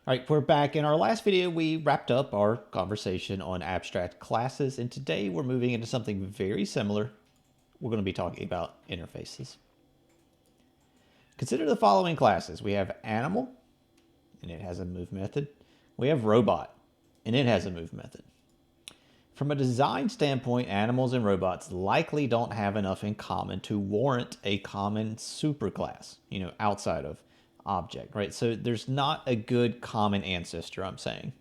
All right, we're back. In our last video, we wrapped up our conversation on abstract classes, and today we're moving into something very similar. We're going to be talking about interfaces. Consider the following classes. We have animal, and it has a move method. We have robot, and it has a move method. From a design standpoint, animals and robots likely don't have enough in common to warrant a common superclass, outside of object, right? So there's not a good common ancestor, I'm saying,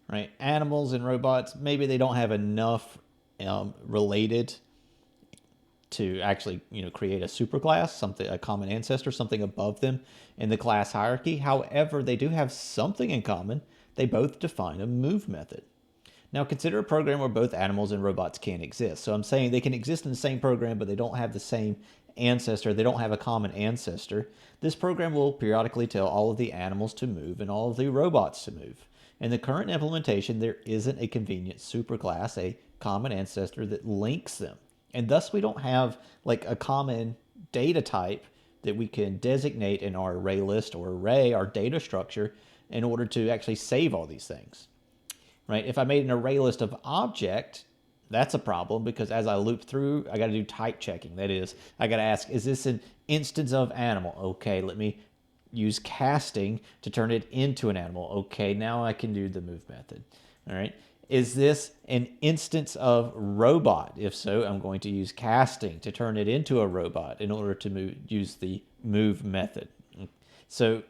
right? Animals and robots, maybe they don't have enough related to actually, create a superclass, something, a common ancestor, something above them in the class hierarchy. However, they do have something in common. They both define a move method. Now consider a program where both animals and robots can exist. So I'm saying they can exist in the same program, but they don't have the same ancestor. They don't have a common ancestor. This program will periodically tell all of the animals to move and all of the robots to move. In the current implementation, there isn't a convenient superclass, a common ancestor that links them. And thus we don't have like a common data type that we can designate in our array list or array, our data structure, in order to actually save all these things. Right? If I made an array list of object, that's a problem because as I loop through, I got to do type checking. That is, I got to ask, is this an instance of animal? Okay, let me use casting to turn it into an animal. Okay, now I can do the move method. All right. Is this an instance of robot? If so, I'm going to use casting to turn it into a robot in order to use the move method. So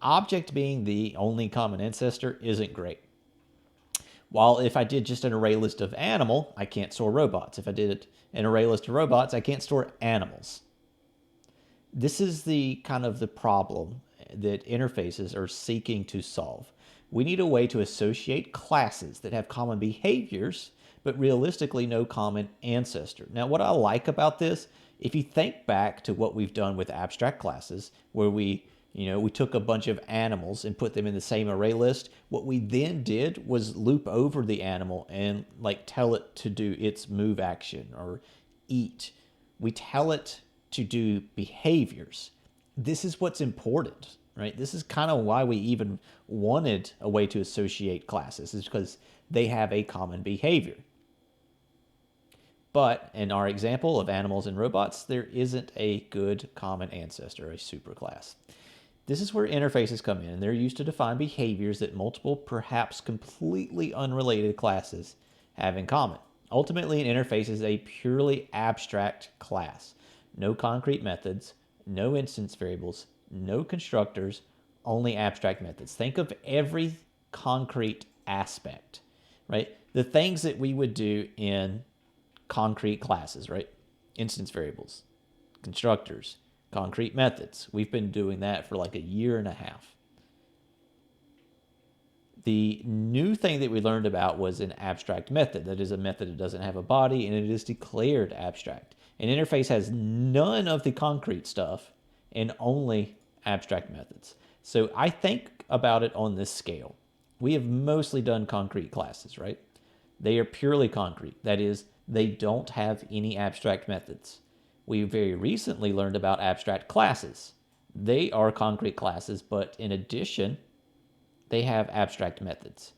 object being the only common ancestor isn't great. While if I did just an array list of animal, I can't store robots. If I did an array list of robots, I can't store animals. This is the kind of the problem that interfaces are seeking to solve. We need a way to associate classes that have common behaviors, but realistically no common ancestor. Now, what I like about this, if you think back to what we've done with abstract classes, where we took a bunch of animals and put them in the same array list. What we then did was loop over the animal and tell it to do its move action or eat. We tell it to do behaviors. This is what's important, right? This is kind of why we even wanted a way to associate classes, is because they have a common behavior. But in our example of animals and robots, there isn't a good common ancestor, a superclass. This is where interfaces come in, and they're used to define behaviors that multiple, perhaps completely unrelated classes have in common. Ultimately, an interface is a purely abstract class. No concrete methods, no instance variables, no constructors, only abstract methods. Think of every concrete aspect, right? The things that we would do in concrete classes, right? Instance variables, constructors, concrete methods. We've been doing that for like a year and a half. The new thing that we learned about was an abstract method. That is a method that doesn't have a body and it is declared abstract. An interface has none of the concrete stuff and only abstract methods. So I think about it on this scale. We have mostly done concrete classes, right? They are purely concrete. That is, they don't have any abstract methods. We very recently learned about abstract classes. They are concrete classes, but in addition, they have abstract methods.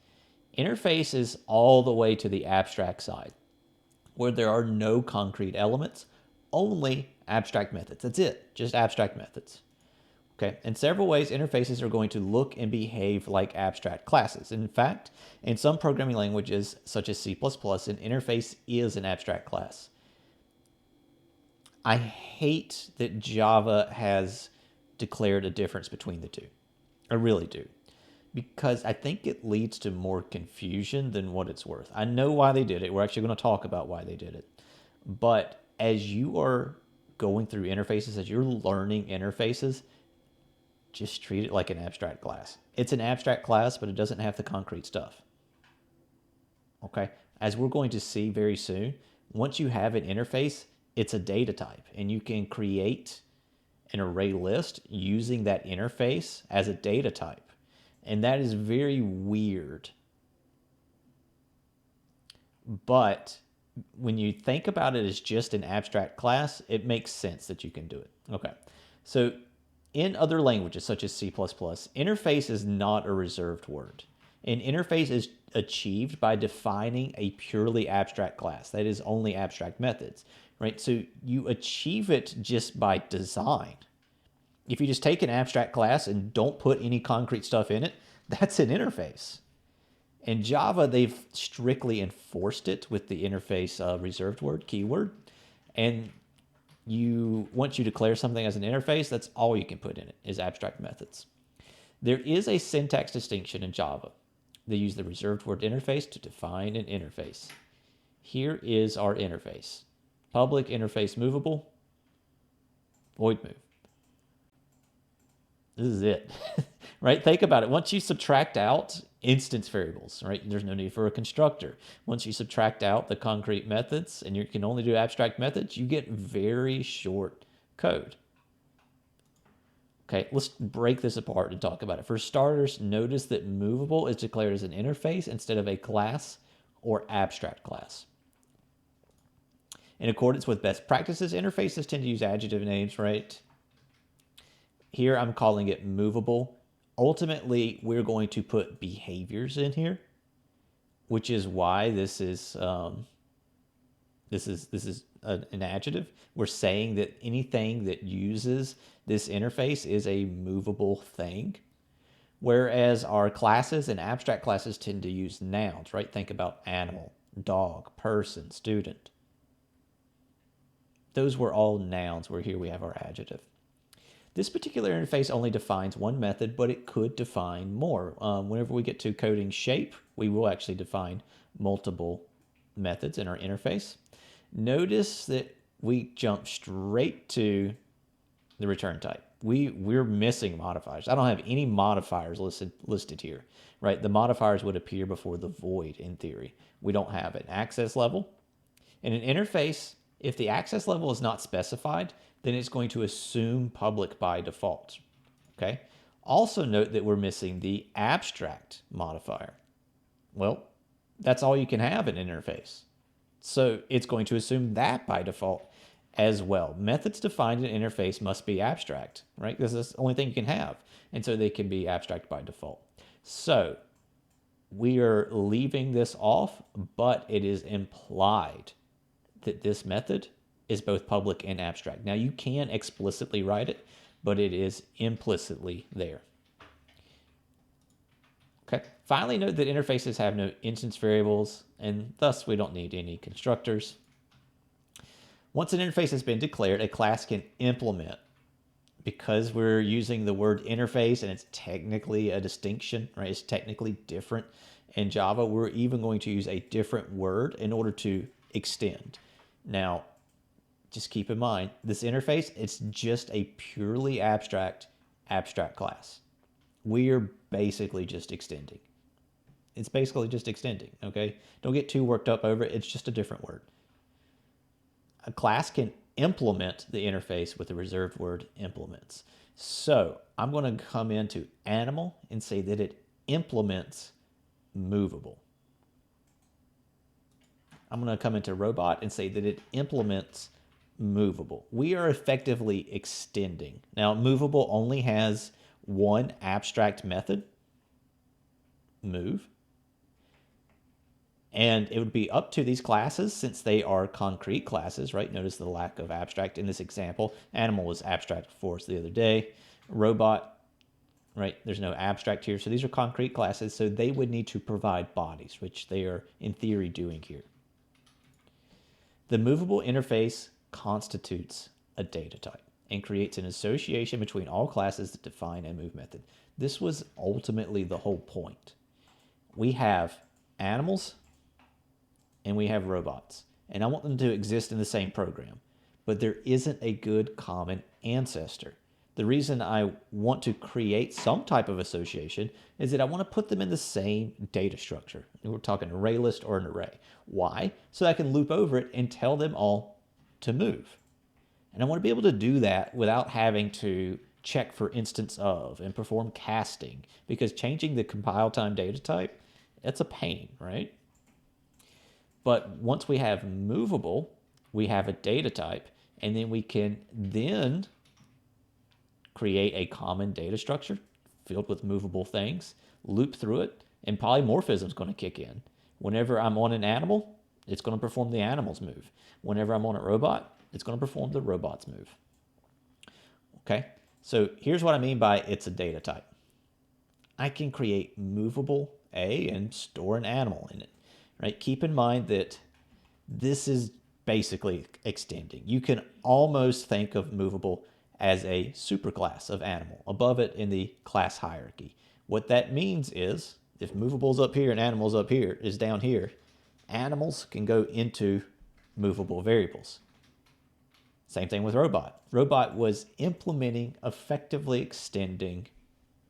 Interface is all the way to the abstract side, where there are no concrete elements, only abstract methods. That's it, just abstract methods. Okay, in several ways, interfaces are going to look and behave like abstract classes. In fact, in some programming languages, such as C++, an interface is an abstract class. I hate that Java has declared a difference between the two. I really do. Because I think it leads to more confusion than what it's worth. I know why they did it. We're actually going to talk about why they did it. But as you are going through interfaces, as you're learning interfaces, just treat it like an abstract class. It's an abstract class, but it doesn't have the concrete stuff. Okay? As we're going to see very soon, once you have an interface, it's a data type, and you can create an array list using that interface as a data type. And that is very weird. But when you think about it as just an abstract class, it makes sense that you can do it. Okay, so In other languages, such as C++, interface is not a reserved word. An interface is achieved by defining a purely abstract class. That is only abstract methods, right? So you achieve it just by design. If you just take an abstract class and don't put any concrete stuff in it, that's an interface. In Java, they've strictly enforced it with the interface reserved word, keyword. And once you declare something as an interface, that's all you can put in it is abstract methods. There is a syntax distinction in Java. They use the reserved word interface to define an interface. Here is our interface. Public interface movable, void move. This is it, right? Think about it. Once you subtract out instance variables, right? There's no need for a constructor. Once you subtract out the concrete methods and you can only do abstract methods, you get very short code. Okay, let's break this apart and talk about it. For starters, notice that movable is declared as an interface instead of a class or abstract class. In accordance with best practices, interfaces tend to use adjective names, right? Here I'm calling it movable. Ultimately, we're going to put behaviors in here, which is why this is an adjective. We're saying that anything that uses this interface is a movable thing, whereas our classes and abstract classes tend to use nouns, right? Think about animal, dog, person, student. Those were all nouns, where here we have our adjective. This particular interface only defines one method, but it could define more. Whenever we get to coding shape, we will actually define multiple methods in our interface. Notice that we jump straight to the return type. We're missing modifiers. I don't have any modifiers listed here, right? The modifiers would appear before the void in theory. We don't have an access level. In an interface, if the access level is not specified, then it's going to assume public by default, okay? Also note that we're missing the abstract modifier. Well, that's all you can have in an interface. So it's going to assume that by default as well. Methods defined in an interface must be abstract, right? This is the only thing you can have. And so they can be abstract by default. So we are leaving this off, but it is implied that this method is both public and abstract. Now you can explicitly write it, but it is implicitly there. Okay. Finally, note that interfaces have no instance variables, and thus we don't need any constructors. Once an interface has been declared, a class can implement. Because we're using the word interface and it's technically a distinction, right? It's technically different in Java. We're even going to use a different word in order to extend. Now, just keep in mind, this interface, it's just a purely abstract class. We're basically just extending. It's basically just extending, okay? Don't get too worked up over it. It's just a different word. A class can implement the interface with the reserved word implements. So I'm going to come into animal and say that it implements movable. I'm going to come into robot and say that it implements movable. We are effectively extending. Now, movable only has one abstract method, move. And it would be up to these classes, since they are concrete classes, right? Notice the lack of abstract in this example. Animal was abstract for us the other day. Robot, right? There's no abstract here. So these are concrete classes. So they would need to provide bodies, which they are in theory doing here. The movable interface constitutes a data type and creates an association between all classes that define a move method. This was ultimately the whole point. We have animals and we have robots, and I want them to exist in the same program, but there isn't a good common ancestor. The reason I want to create some type of association is that I want to put them in the same data structure. We're talking Arraylist or an array. Why? So I can loop over it and tell them all to move. And I want to be able to do that without having to check for instance of and perform casting, because changing the compile time data type, it's a pain, right? But once we have movable, we have a data type, and then we can then create a common data structure filled with movable things, loop through it, and polymorphism is going to kick in. Whenever I'm on an animal, it's going to perform the animal's move. Whenever I'm on a robot, it's going to perform the robot's move. Okay, so here's what I mean by it's a data type. I can create movable A and store an animal in it, right? Keep in mind that this is basically extending. You can almost think of movable as a superclass of animal above it in the class hierarchy. What that means is if movable's up here and animals up here is down here, animals can go into movable variables. Same thing with robot. Robot was implementing effectively extending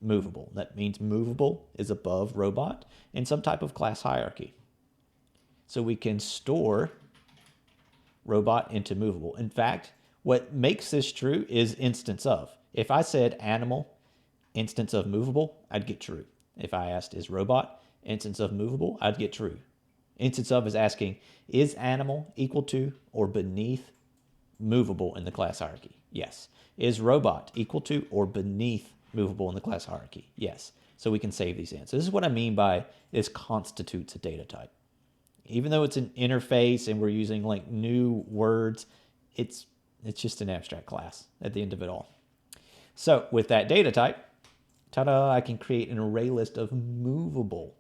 movable. That means movable is above robot in some type of class hierarchy. So we can store robot into movable. In fact, what makes this true is instance of. If I said animal, instance of movable, I'd get true. If I asked is robot, instance of movable, I'd get true. Instance of is asking, is animal equal to or beneath movable in the class hierarchy? Yes. Is robot equal to or beneath movable in the class hierarchy? Yes. So we can save these in. So this is what I mean by this constitutes a data type. Even though it's an interface and we're using like new words, it's just an abstract class at the end of it all. So with that data type, ta-da, I can create an array list of movable.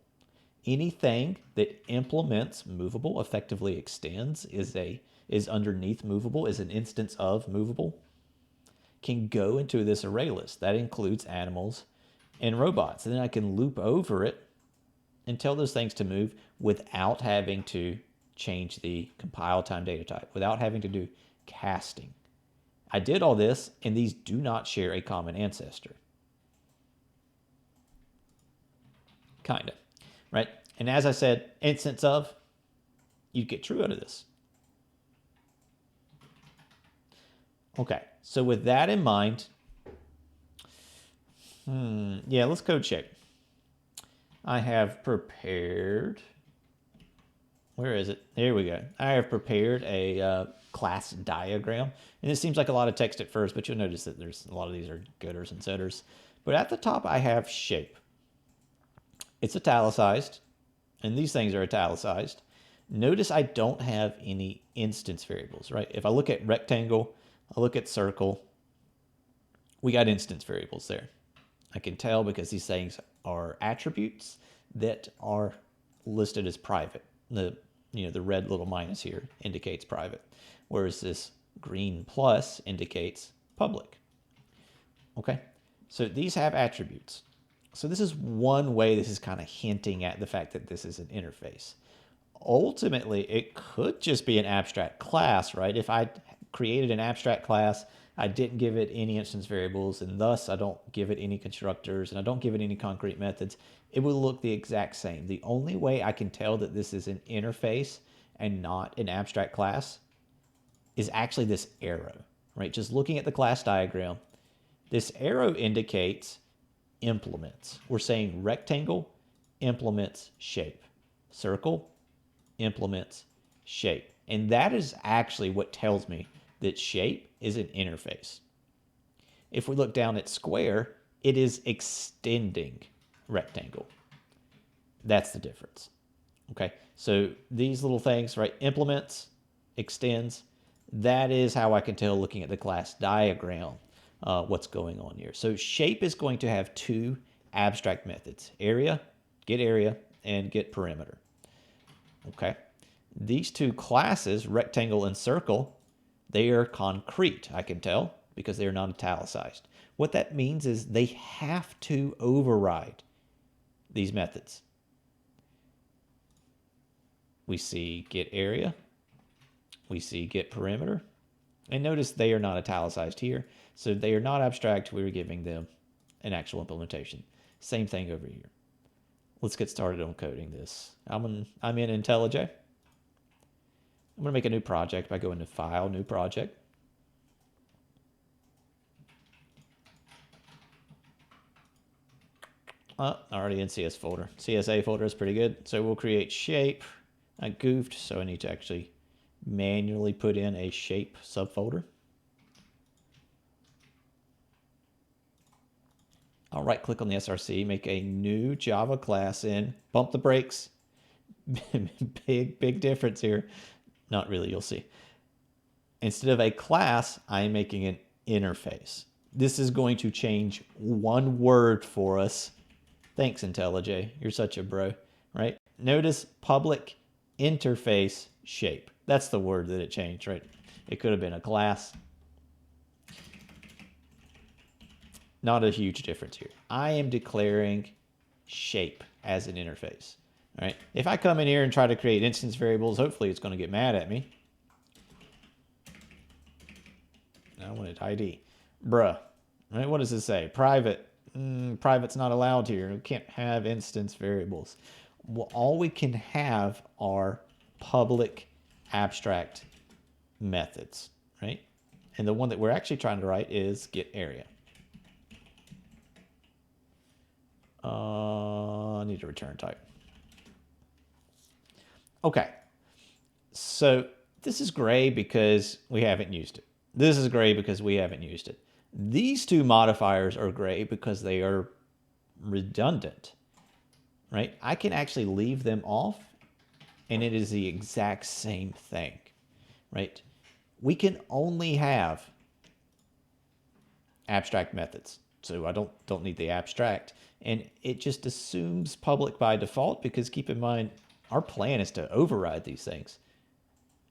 Anything that implements movable, effectively extends, is underneath movable, is an instance of movable, can go into this array list. That includes animals and robots. And then I can loop over it and tell those things to move without having to change the compile time data type, without having to do casting. I did all this, and these do not share a common ancestor. Kind of, right? And as I said, instance of, you get true out of this. Okay, so with that in mind, yeah, let's code shape. I have prepared, where is it? There we go. I have prepared a class diagram. And it seems like a lot of text at first, but you'll notice that there's a lot of these are gooders and setters. But at the top, I have shape. It's italicized, and these things are italicized. Notice I don't have any instance variables, right? If I look at rectangle, I look at circle, we got instance variables there. I can tell because these things are attributes that are listed as private. The red little minus here indicates private, whereas this green plus indicates public. Okay, so these have attributes. So this is one way this is kind of hinting at the fact that this is an interface. Ultimately, it could just be an abstract class, right? If I created an abstract class, I didn't give it any instance variables, and thus I don't give it any constructors, and I don't give it any concrete methods, it would look the exact same. The only way I can tell that this is an interface and not an abstract class is actually this arrow, right? Just looking at the class diagram, this arrow indicates implements. We're saying rectangle implements shape. Circle implements shape. And that is actually what tells me that shape is an interface. If we look down at square, it is extending rectangle. That's the difference. Okay, so these little things, right? Implements, extends, that is how I can tell looking at the class diagram what's going on here. So shape is going to have two abstract methods, area, and get perimeter. Okay, these two classes, rectangle and circle, they are concrete, I can tell, because they are not italicized. What that means is they have to override these methods. We see get area, we see get perimeter, and notice they are not italicized here, so they are not abstract. We're giving them an actual implementation. Same thing over here. Let's get started on coding this. I'm in IntelliJ. I'm going to make a new project by going to File, New Project. Already in CS folder. CSA folder is pretty good. So we'll create shape. I goofed, so I need to actually manually put in a shape subfolder. I'll right click on the SRC, make a new Java class in, bump the brakes. Big difference here. Not really, you'll see. Instead of a class, I'm making an interface. This is going to change one word for us. Thanks, IntelliJ. You're such a bro, right? Notice public interface shape. That's the word that it changed, right? It could have been a class. Not a huge difference here. I am declaring shape as an interface, all right? If I come in here and try to create instance variables, hopefully it's going to get mad at me. I wanted ID. Bruh. Right? What does this say? Private. Private's not allowed here. We can't have instance variables. Well, all we can have are public abstract methods, right? And the one that we're actually trying to write is get area. I need a return type. Okay. So this is gray because we haven't used it. This is gray because we haven't used it. These two modifiers are gray because they are redundant, right? I can actually leave them off and it is the exact same thing, right? We can only have abstract methods. So I don't need the abstract. And it just assumes public by default because keep in mind, our plan is to override these things.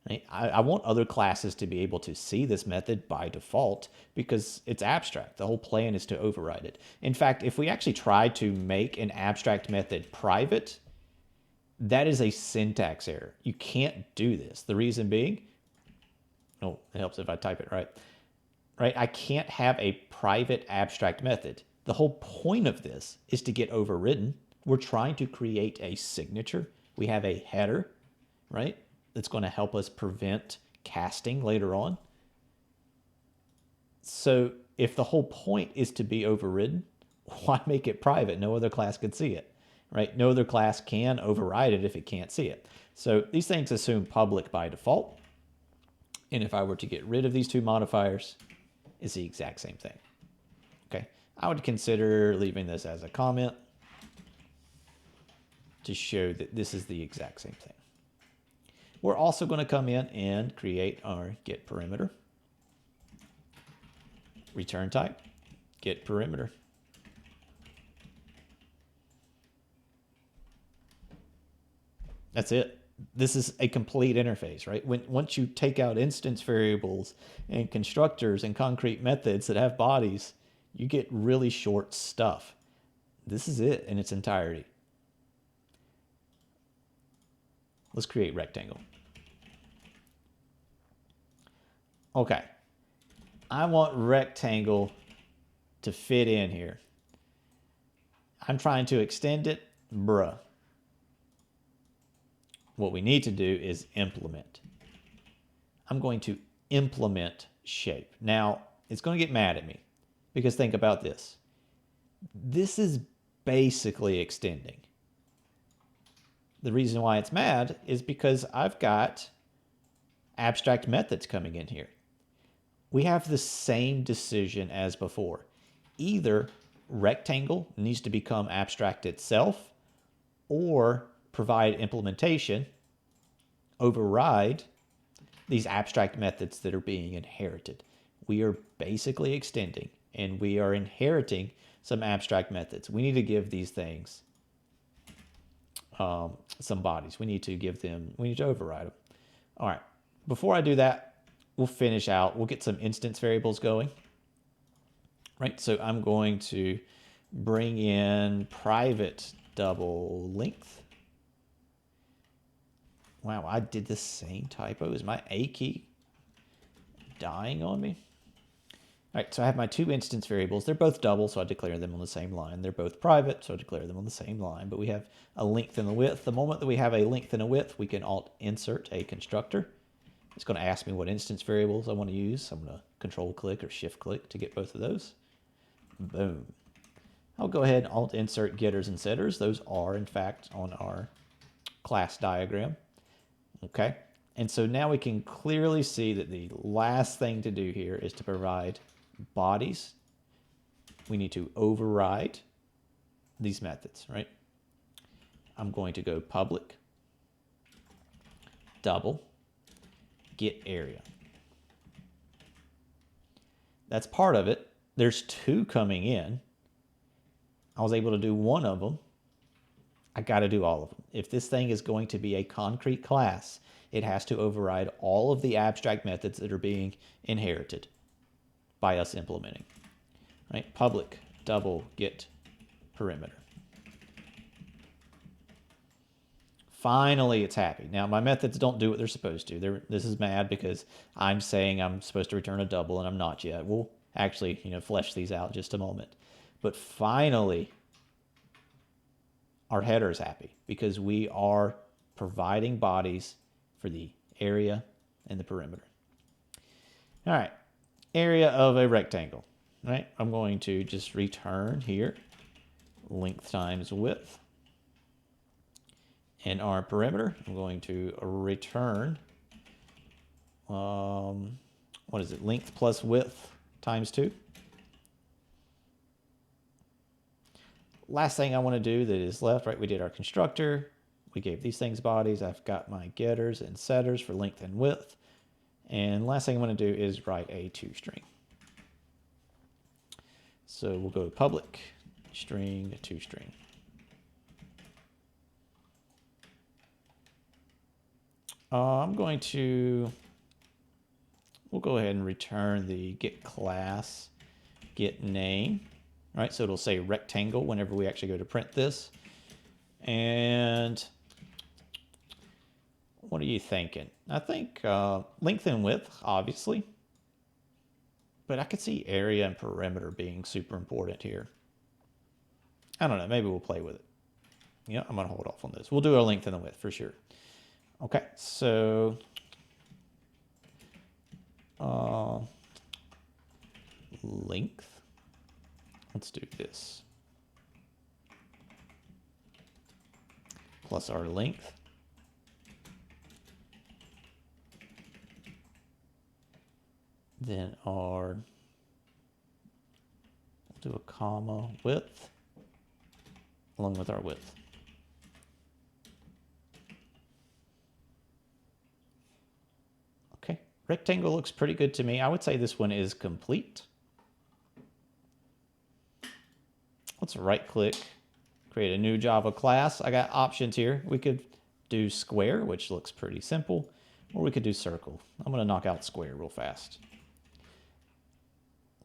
Right? I want other classes to be able to see this method by default because it's abstract. The whole plan is to override it. In fact, if we actually try to make an abstract method private, that is a syntax error. You can't do this. The reason being, oh, it helps if I type it right. Right? I can't have a private abstract method. The whole point of this is to get overridden. We're trying to create a signature. We have a header, right? That's going to help us prevent casting later on. So if the whole point is to be overridden, why make it private? No other class could see it, right? No other class can override it if it can't see it. So these things assume public by default. And if I were to get rid of these two modifiers, it's the exact same thing. Okay, I would consider leaving this as a comment to show that this is the exact same thing. We're also going to come in and create our get perimeter. Return type, get perimeter. That's it. This is a complete interface, right? Once you take out instance variables and constructors and concrete methods that have bodies, you get really short stuff. This is it in its entirety. Let's create rectangle. Okay. I want rectangle to fit in here. I'm trying to extend it, bruh. What we need to do is implement. I'm going to implement shape. Now, it's going to get mad at me because think about this. This is basically extending. The reason why it's mad is because I've got abstract methods coming in here. We have the same decision as before. Either rectangle needs to become abstract itself or provide implementation, override these abstract methods that are being inherited. We are basically extending and we are inheriting some abstract methods. We need to give these things some bodies. We need to override them. All right, before I do that, we'll finish out. We'll get some instance variables going. Right, so I'm going to bring in private double length. Wow, I did the same typo. Is my A key dying on me? All right, so I have my two instance variables. They're both double, so I declare them on the same line. They're both private, so I declare them on the same line. But we have a length and a width. The moment that we have a length and a width, we can alt insert a constructor. It's going to ask me what instance variables I want to use. So I'm going to control click or shift click to get both of those. Boom. I'll go ahead and alt insert getters and setters. Those are, in fact, on our class diagram. Okay. And so now we can clearly see that the last thing to do here is to provide bodies we need to override these methods, right? I'm going to go public, double, get area. That's part of it. There's 2 coming in. I was able to do one of them. I got to do all of them. If this thing is going to be a concrete class, it has to override all of the abstract methods that are being inherited by us implementing. Right? Public, double, get perimeter. Finally, it's happy. Now, my methods don't do what they're supposed to. This is mad because I'm saying I'm supposed to return a double and I'm not yet. We'll actually, flesh these out in just a moment. But finally, our header is happy because we are providing bodies for the area and the perimeter. All right, area of a rectangle. Right, I'm going to just return here length times width. And our perimeter, I'm going to return, what is it, length plus width times 2. Last thing I want to do that is left, right, we did our constructor. We gave these things bodies. I've got my getters and setters for length and width. And last thing I want to do is write a toString. So we'll go public string toString. I'm going to, we'll go ahead and return the get class, get name, right? So it'll say rectangle whenever we actually go to print this. And what are you thinking? I think length and width, obviously. But I could see area and perimeter being super important here. I don't know, maybe we'll play with it. Yeah, I'm gonna hold off on this. We'll do our length and the width for sure. Okay, so length, let's do this. Plus our length. Then our, we'll do a comma width along with our width. Okay, rectangle looks pretty good to me. I would say this one is complete. Let's right click, create a new Java class. I got options here. We could do square, which looks pretty simple, or we could do circle. I'm gonna knock out square real fast.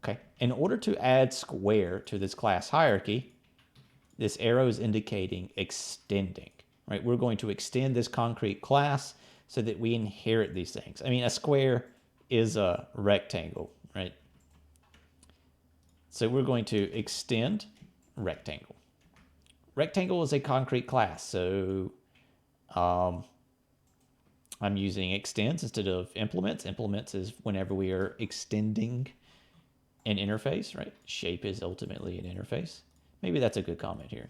Okay, in order to add square to this class hierarchy, this arrow is indicating extending, right? We're going to extend this concrete class so that we inherit these things. I mean, a square is a rectangle, right? So we're going to extend rectangle. Rectangle is a concrete class, so I'm using extends instead of implements. Implements is whenever we are extending an interface, right? Shape is ultimately an interface. Maybe that's a good comment here.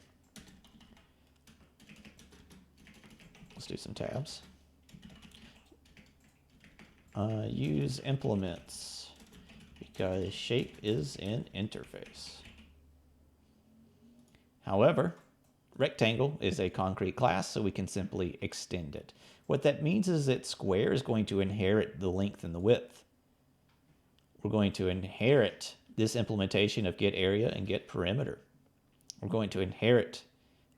Let's do some tabs. Use implements because shape is an interface. However, rectangle is a concrete class, so we can simply extend it. What that means is that square is going to inherit the length and the width. We're going to inherit this implementation of get area and get perimeter. We're going to inherit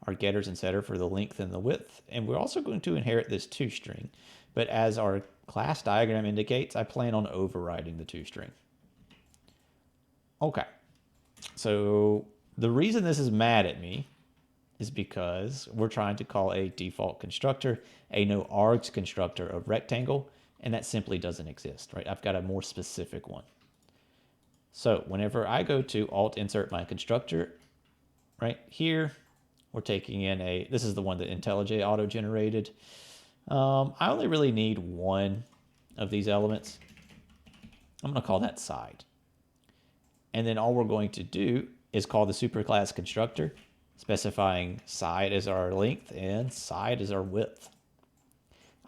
our getters and setter for the length and the width. And we're also going to inherit this toString. But as our class diagram indicates, I plan on overriding the toString. Okay. So the reason this is mad at me is because we're trying to call a default constructor a no args constructor of rectangle, and that simply doesn't exist, right? I've got a more specific one. So whenever I go to alt insert my constructor, right here, we're taking in this is the one that IntelliJ auto-generated. I only really need one of these elements. I'm gonna call that side. And then all we're going to do is call the superclass constructor, specifying side as our length and side as our width.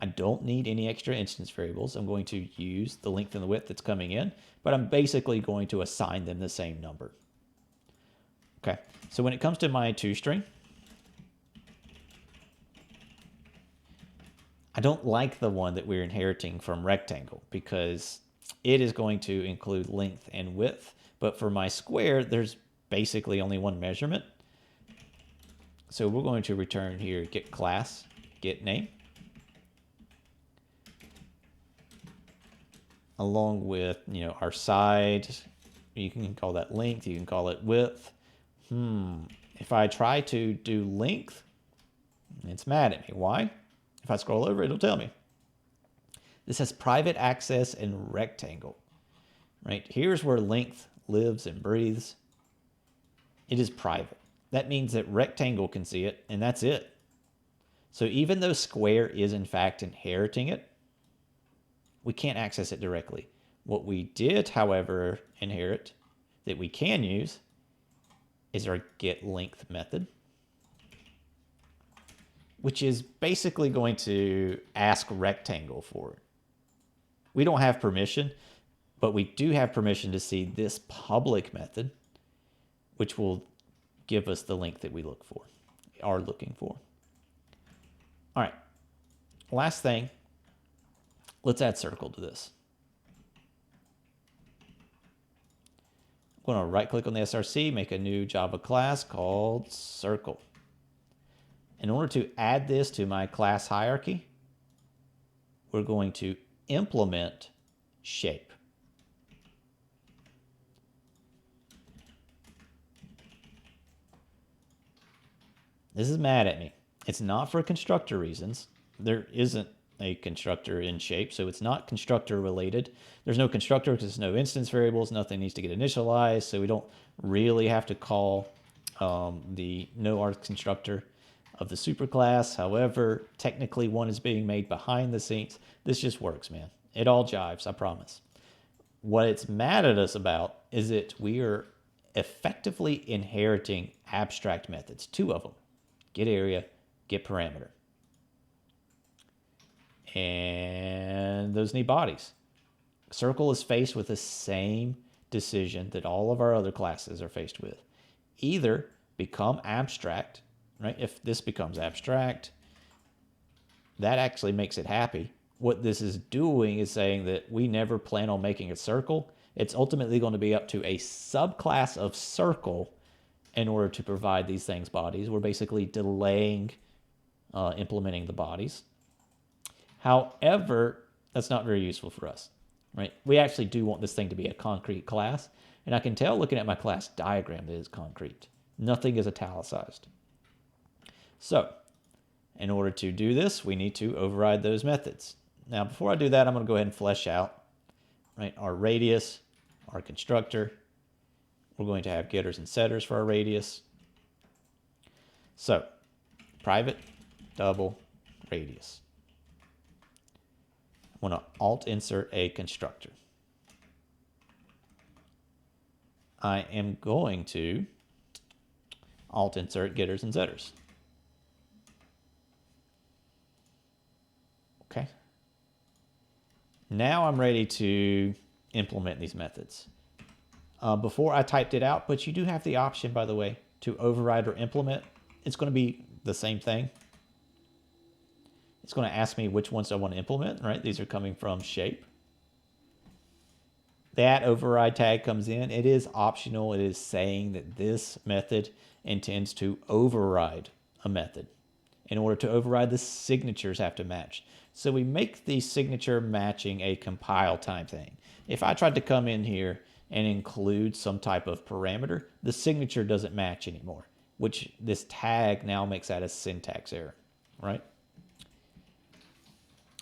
I don't need any extra instance variables. I'm going to use the length and the width that's coming in, but I'm basically going to assign them the same number. Okay, so when it comes to my toString, I don't like the one that we're inheriting from rectangle because it is going to include length and width. But for my square, there's basically only one measurement. So we're going to return here get class, get name, along with, you know, our side. You can call that length, you can call it width. If I try to do length, it's mad at me. Why? If I scroll over, it'll tell me. This has private access and rectangle, right? Here's where length lives and breathes. It is private. That means that rectangle can see it, and that's it. So even though square is in fact inheriting it, we can't access it directly. What we did, however, inherit that we can use is our getLength method, which is basically going to ask rectangle for it. We don't have permission, but we do have permission to see this public method, which will give us the length that we are looking for. All right, last thing, let's add circle to this. I'm going to right click on the SRC, make a new Java class called circle. In order to add this to my class hierarchy, we're going to implement shape. This is mad at me. It's not for constructor reasons. There isn't a constructor in shape, so it's not constructor related. There's no constructor because there's no instance variables. Nothing needs to get initialized, so we don't really have to call the noArgs constructor of the superclass. However, technically one is being made behind the scenes. This just works, man. It all jives, I promise. What it's mad at us about is that we are effectively inheriting abstract methods, two of them, get area, get parameter. And those need bodies. Circle is faced with the same decision that all of our other classes are faced with. Either become abstract, right? If this becomes abstract, that actually makes it happy. What this is doing is saying that we never plan on making a circle. It's ultimately going to be up to a subclass of circle in order to provide these things bodies. We're basically delaying implementing the bodies. However, that's not very useful for us, right? We actually do want this thing to be a concrete class, and I can tell looking at my class diagram that it's concrete. Nothing is italicized. So, in order to do this, we need to override those methods. Now, before I do that, I'm going to go ahead and flesh out, right, our radius, our constructor. We're going to have getters and setters for our radius. So, private double radius. I want to alt insert a constructor. I am going to alt insert getters and setters. Okay. Now I'm ready to implement these methods. Before I typed it out, but you do have the option, by the way, to override or implement. It's going to be the same thing. It's going to ask me which ones I want to implement, right? These are coming from shape. That override tag comes in. It is optional. It is saying that this method intends to override a method. In order to override, the signatures have to match. So we make the signature matching a compile time thing. If I tried to come in here and include some type of parameter, the signature doesn't match anymore, which this tag now makes that a syntax error, right?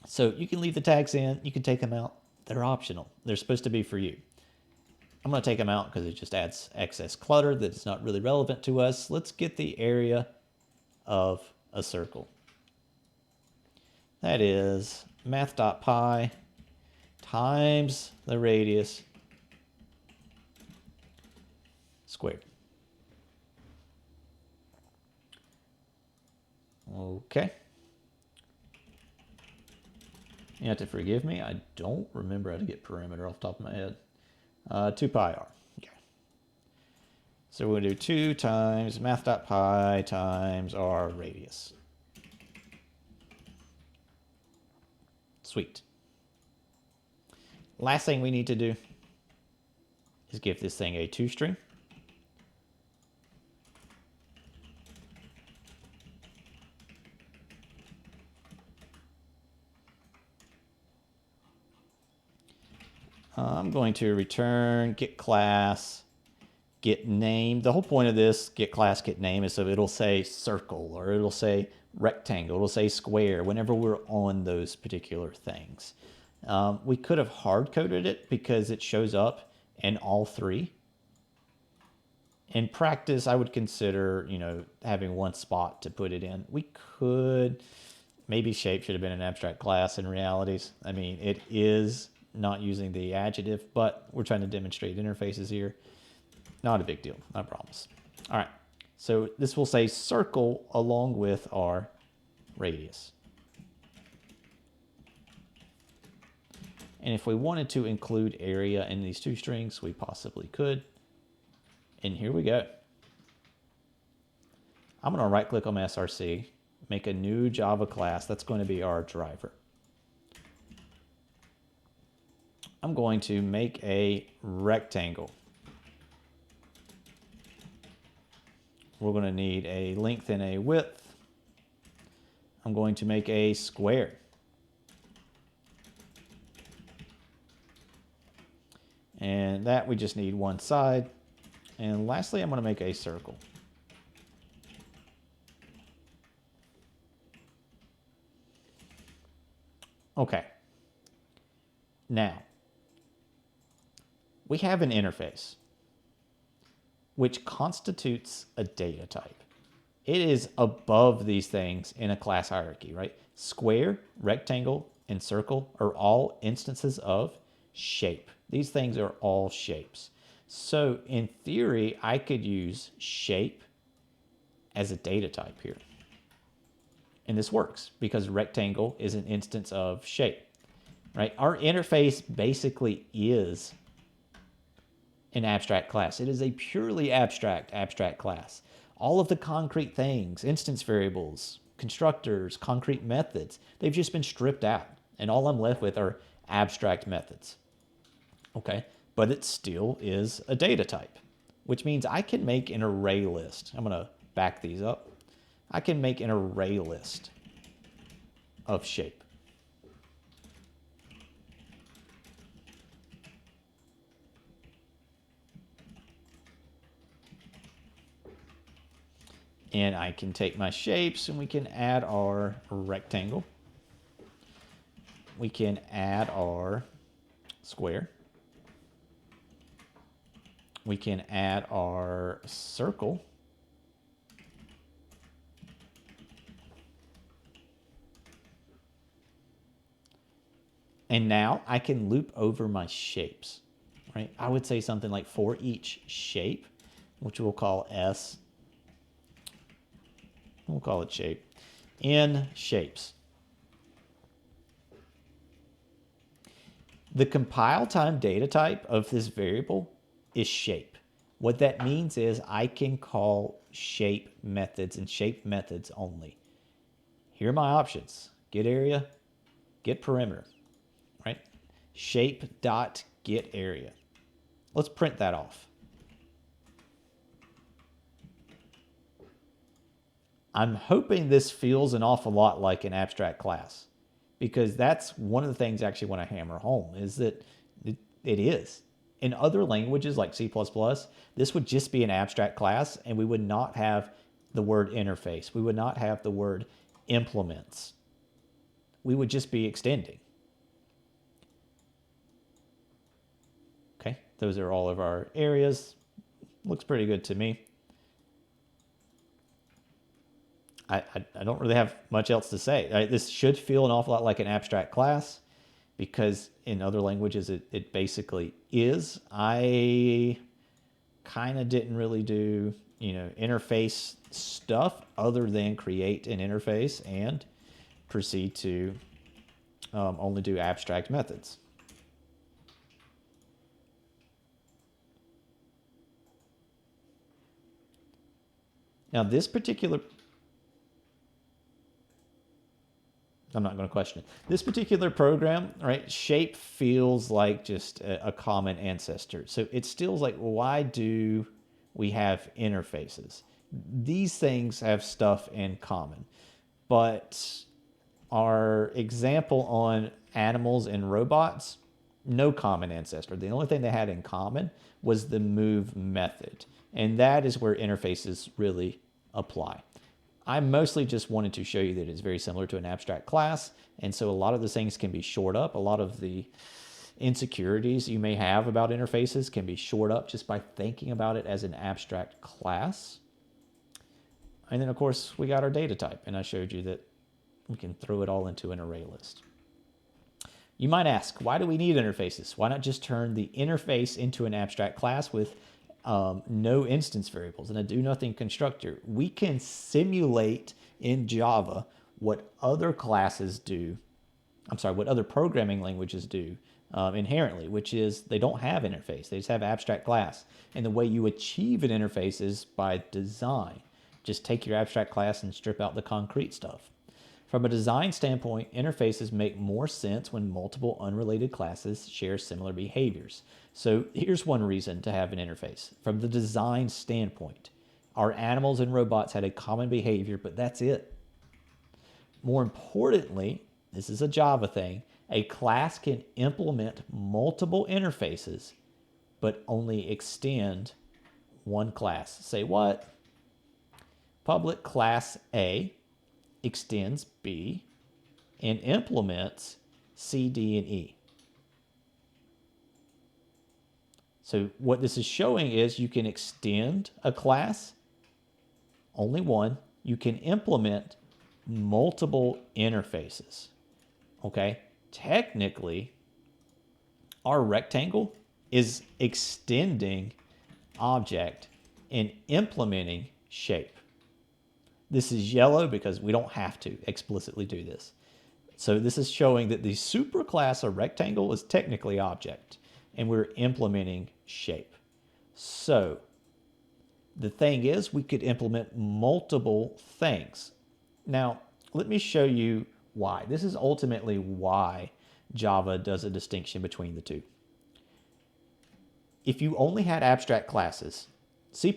So you can leave the tags in, you can take them out. They're optional. They're supposed to be for you. I'm going to take them out because it just adds excess clutter that is not really relevant to us. Let's get the area of a circle. That is math.pi times the radius squared. Okay. You have to forgive me. I don't remember how to get parameter off the top of my head. 2 pi r. Okay. So we're going to do 2 times math.pi times our radius. Sweet. Last thing we need to do is give this thing a toString. I'm going to return get class, get name. The whole point of this get class, get name is so it'll say circle or it'll say rectangle, it'll say square whenever we're on those particular things. We could have hard coded it because it shows up in all 3. In practice, I would consider, having one spot to put it in. We could, maybe shape should have been an abstract class in realities. I mean, it is not using the adjective, but we're trying to demonstrate interfaces here. Not a big deal, I promise. All right, so this will say circle along with our radius. And if we wanted to include area in these toStrings, we possibly could. And here we go. I'm going to right click on my SRC, make a new Java class. That's going to be our driver. I'm going to make a rectangle. We're going to need a length and a width. I'm going to make a square. And that we just need one side. And lastly, I'm going to make a circle. Okay. Now, we have an interface which constitutes a data type. It is above these things in a class hierarchy, right? Square, rectangle, and circle are all instances of shape. These things are all shapes. So in theory, I could use shape as a data type here. And this works because rectangle is an instance of shape, right? Our interface basically is an abstract class. It is a purely abstract class. All of the concrete things, instance variables, constructors, concrete methods, they've just been stripped out. And all I'm left with are abstract methods. Okay, but it still is a data type, which means I can make an array list. I'm going to back these up. I can make an array list of shape. And I can take my shapes and we can add our rectangle. We can add our square. We can add our circle. And now I can loop over my shapes, right? I would say something like for each shape, which we'll call S. We'll call it shape. In shapes. The compile time data type of this variable is shape. What that means is I can call shape methods and shape methods only. Here are my options. Get area, get perimeter, right? Shape dot get area. Let's print that off. I'm hoping this feels an awful lot like an abstract class because that's one of the things I actually want to hammer home is that it is. In other languages like C++, this would just be an abstract class and we would not have the word interface. We would not have the word implements. We would just be extending. Okay, those are all of our areas. Looks pretty good to me. I don't really have much else to say. This should feel an awful lot like an abstract class because in other languages it basically is. I kind of didn't really do, interface stuff other than create an interface and proceed to only do abstract methods. Now this particular, I'm not going to question it. This particular program, right, shape feels like just a common ancestor. So it still like, why do we have interfaces? These things have stuff in common. But our example on animals and robots, no common ancestor. The only thing they had in common was the move method. And that is where interfaces really apply. I mostly just wanted to show you that it's very similar to an abstract class. And so a lot of those things can be shored up. A lot of the insecurities you may have about interfaces can be shored up just by thinking about it as an abstract class. And then, of course, we got our data type. And I showed you that we can throw it all into an array list. You might ask, why do we need interfaces? Why not just turn the interface into an abstract class with no instance variables and a do-nothing constructor? We can simulate in Java what other classes do, what other programming languages do inherently, which is they don't have interface. They just have abstract class. And the way you achieve an interface is by design. Just take your abstract class and strip out the concrete stuff. From a design standpoint, interfaces make more sense when multiple unrelated classes share similar behaviors. So here's one reason to have an interface. From the design standpoint, our animals and robots had a common behavior, but that's it. More importantly, this is a Java thing, a class can implement multiple interfaces, but only extend one class. Say what? Public class A extends B and implements C, D, and E. So what this is showing is you can extend a class, only one. You can implement multiple interfaces. Okay? Technically, our rectangle is extending object and implementing shape. This is yellow because we don't have to explicitly do this. So this is showing that the superclass of rectangle is technically object, and we're implementing shape. So the thing is, we could implement multiple things. Now, let me show you why. This is ultimately why Java does a distinction between the two. If you only had abstract classes, C++,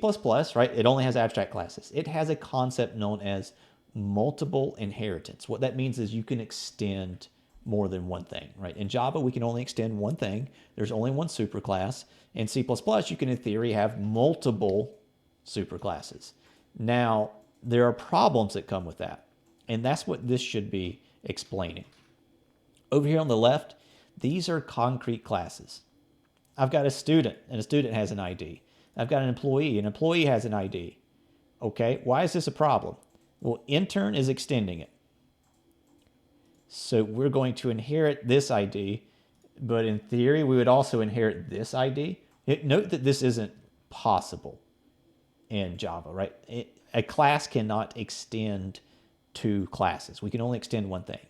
right, it only has abstract classes. It has a concept known as multiple inheritance. What that means is you can extend more than one thing, right? In Java, we can only extend one thing. There's only one superclass. In C++, you can, in theory, have multiple superclasses. Now, there are problems that come with that, and that's what this should be explaining. Over here on the left, these are concrete classes. I've got a student, and a student has an ID. I've got an employee has an ID. Okay, why is this a problem? Well, intern is extending it. So we're going to inherit this ID, but in theory, we would also inherit this ID. Note that this isn't possible in Java, right? A class cannot extend two classes. We can only extend one thing.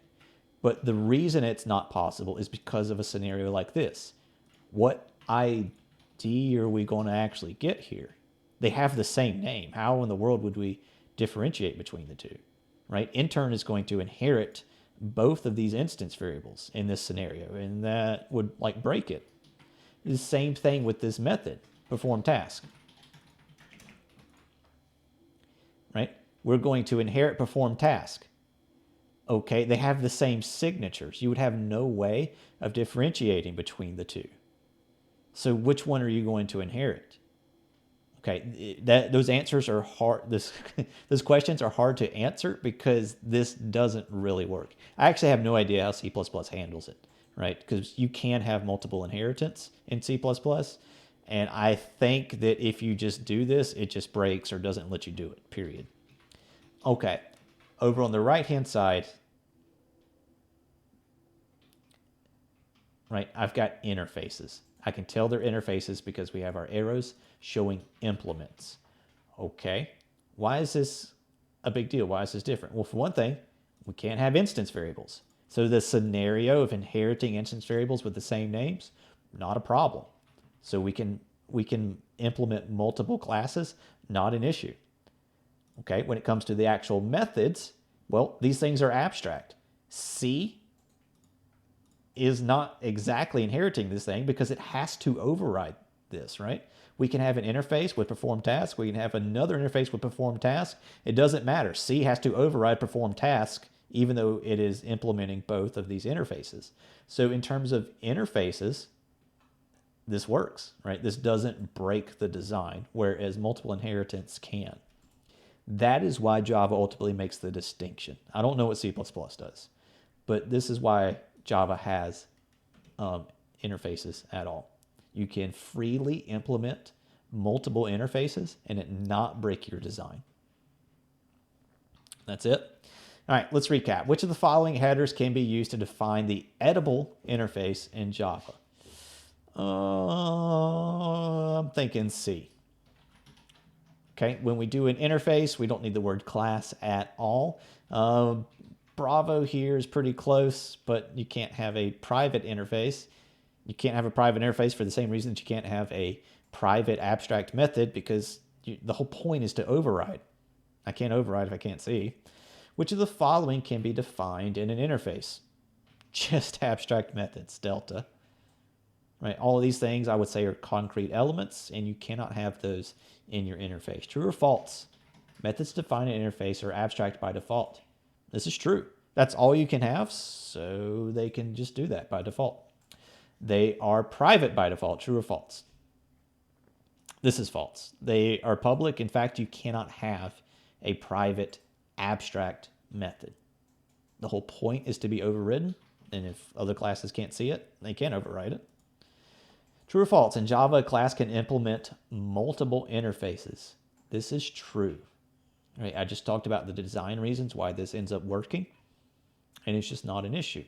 But the reason it's not possible is because of a scenario like this. What ID are we going to actually get here? They have the same name. How in the world would we differentiate between the two, right? Intern is going to inherit both of these instance variables in this scenario, and that would like break it. The same thing with this method, perform task, right? We're going to inherit perform task. Okay, they have the same signatures. You would have no way of differentiating between the two. So which one are you going to inherit? Okay, those answers are hard. Those questions are hard to answer because this doesn't really work. I actually have no idea how C++ handles it, right? Because you can have multiple inheritance in C++, and I think that if you just do this, it just breaks or doesn't let you do it, period. Okay, over on the right-hand side, right, I've got interfaces. I can tell they're interfaces because we have our arrows showing implements. Okay, why is this a big deal? Why is this different? Well, for one thing, we can't have instance variables. So the scenario of inheriting instance variables with the same names, not a problem. So we can implement multiple classes, not an issue. Okay, when it comes to the actual methods, well, these things are abstract. C is not exactly inheriting this thing because it has to override this, right? We can have an interface with perform task. We can have another interface with perform task. It doesn't matter. C has to override perform task even though it is implementing both of these interfaces. So in terms of interfaces, this works, right? This doesn't break the design, whereas multiple inheritance can. That is why Java ultimately makes the distinction. I don't know what C++ does, but this is why Java has interfaces at all. You can freely implement multiple interfaces and it not break your design. That's it. All right, let's recap. Which of the following headers can be used to define the edible interface in Java? I'm thinking C. Okay, when we do an interface, we don't need the word class at all. Bravo here is pretty close, but you can't have a private interface. You can't have a private interface for the same reason that you can't have a private abstract method, because the whole point is to override. I can't override if I can't see. Which of the following can be defined in an interface? Just abstract methods, delta. Right, all of these things I would say are concrete elements, and you cannot have those in your interface. True or false? Methods to define an interface are abstract by default. This is true. That's all you can have, so they can just do that by default. They are private by default. True or false? This is false. They are public. In fact, you cannot have a private abstract method. The whole point is to be overridden, and if other classes can't see it, they can't override it. True or false? In Java, a class can implement multiple interfaces. This is true. Right, I just talked about the design reasons why this ends up working, and it's just not an issue.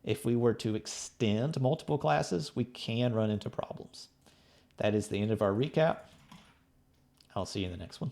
If we were to extend multiple classes, we can run into problems. That is the end of our recap. I'll see you in the next one.